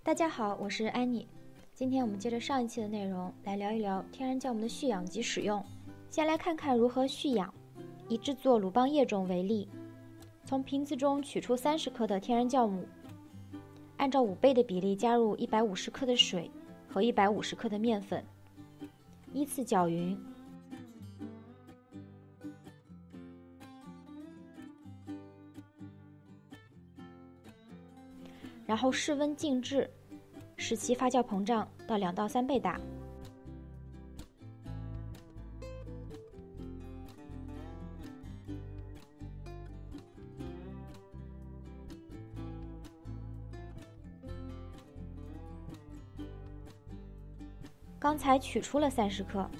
大家好，我是安妮。今天我们接着上一期的内容来聊一聊天然酵母的蓄养及使用。先来看看如何蓄养。以制作鲁邦液种为例，从瓶子中取出30克的天然酵母，按照5倍的比例加入150克的水和150克的面粉，依次搅匀。然后室温静置，使其发酵膨胀到2到3倍大。刚才取出了30克，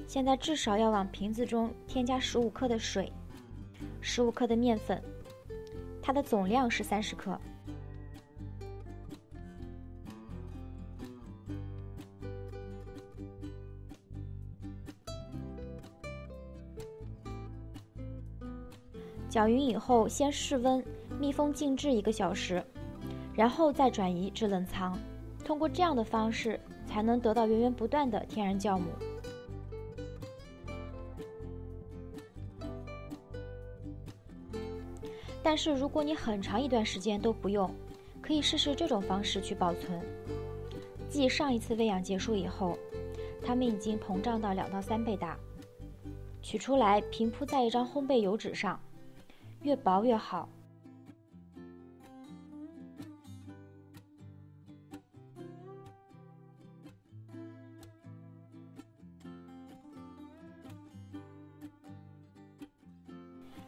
现在至少要往瓶子中添加15克的水，15克的面粉，它的总量是30克。搅匀以后，先室温密封静置1个小时，然后再转移至冷藏。通过这样的方式，才能得到源源不断的天然酵母。但是如果你很长一段时间都不用，可以试试这种方式去保存。继上一次喂养结束以后，它们已经膨胀到2到3倍大，取出来平铺在一张烘焙油纸上，越薄越好。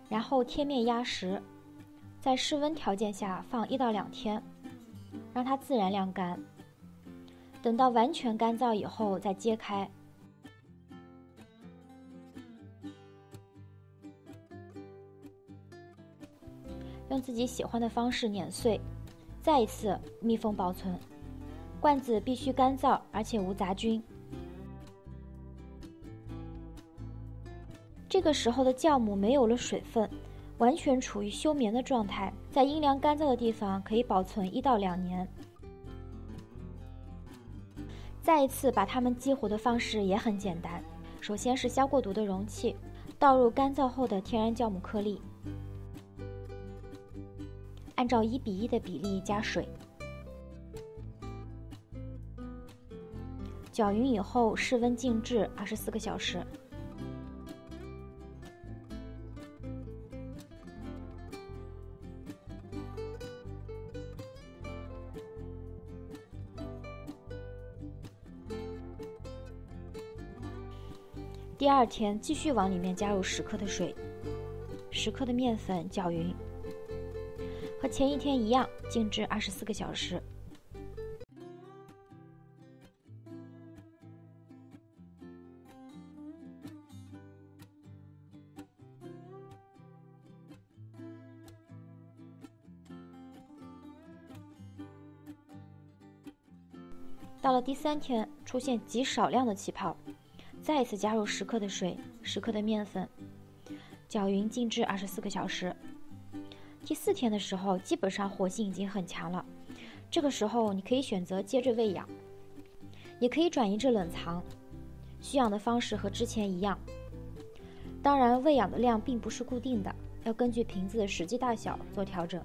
然后贴面压实，在室温条件下放1到2天，让它自然晾干。等到完全干燥以后再揭开。用自己喜欢的方式碾碎，再一次密封保存。罐子必须干燥而且无杂菌。这个时候的酵母没有了水分，完全处于休眠的状态，在阴凉干燥的地方可以保存1到2年。再一次把它们激活的方式也很简单，首先是消过毒的容器，倒入干燥后的天然酵母颗粒，按照1比1的比例加水，搅匀以后室温静置24个小时。第2天继续往里面加入10克的水，10克的面粉搅匀，和前一天一样静置24个小时。到了第3天，出现极少量的气泡，再一次加入10克的水，10克的面粉，搅匀静置24个小时。第4天的时候，基本上活性已经很强了，这个时候你可以选择接着喂养，也可以转移至冷藏。蓄养的方式和之前一样，当然喂养的量并不是固定的，要根据瓶子的实际大小做调整。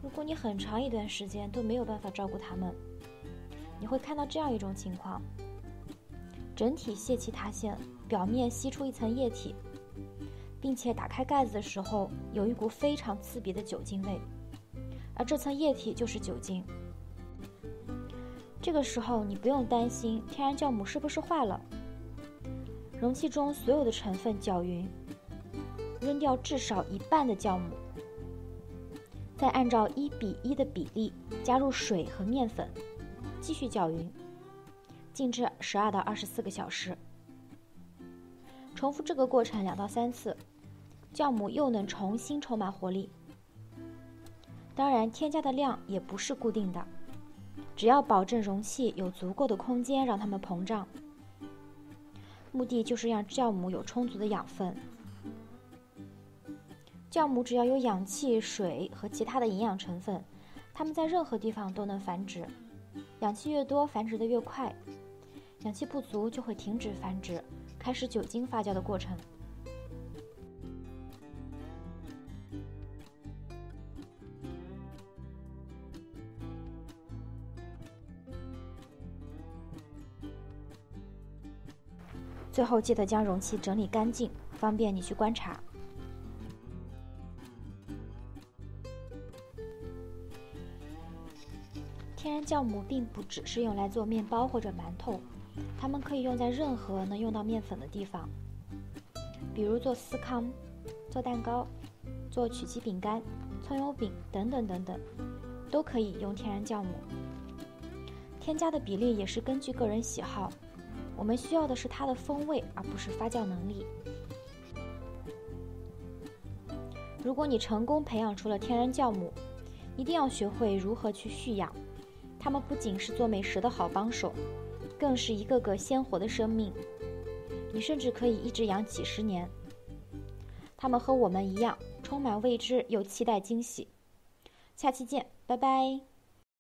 如果你很长一段时间都没有办法照顾它们，你会看到这样一种情况：整体泄气塌陷，表面析出一层液体，并且打开盖子的时候有一股非常刺鼻的酒精味，而这层液体就是酒精。这个时候你不用担心天然酵母是不是坏了，容器中所有的成分搅匀，扔掉至少1半的酵母，再按照1比1的比例加入水和面粉，继续搅匀，静置12到24个小时。重复这个过程2到3次，酵母又能重新充满活力。当然，添加的量也不是固定的，只要保证容器有足够的空间让它们膨胀。目的就是让酵母有充足的养分。酵母只要有氧气、水和其他的营养成分，它们在任何地方都能繁殖。氧气越多，繁殖得越快；氧气不足就会停止繁殖，开始酒精发酵的过程。最后记得将容器整理干净，方便你去观察。天然酵母并不只是用来做面包或者馒头，它们可以用在任何能用到面粉的地方，比如做司康、做蛋糕、做曲奇饼干、葱油饼等等等等，都可以用天然酵母。添加的比例也是根据个人喜好，我们需要的是它的风味，而不是发酵能力。如果你成功培养出了天然酵母，一定要学会如何去蓄养。它们不仅是做美食的好帮手，更是一个个鲜活的生命。你甚至可以一直养几十年。它们和我们一样，充满未知又期待惊喜。下期见，拜拜。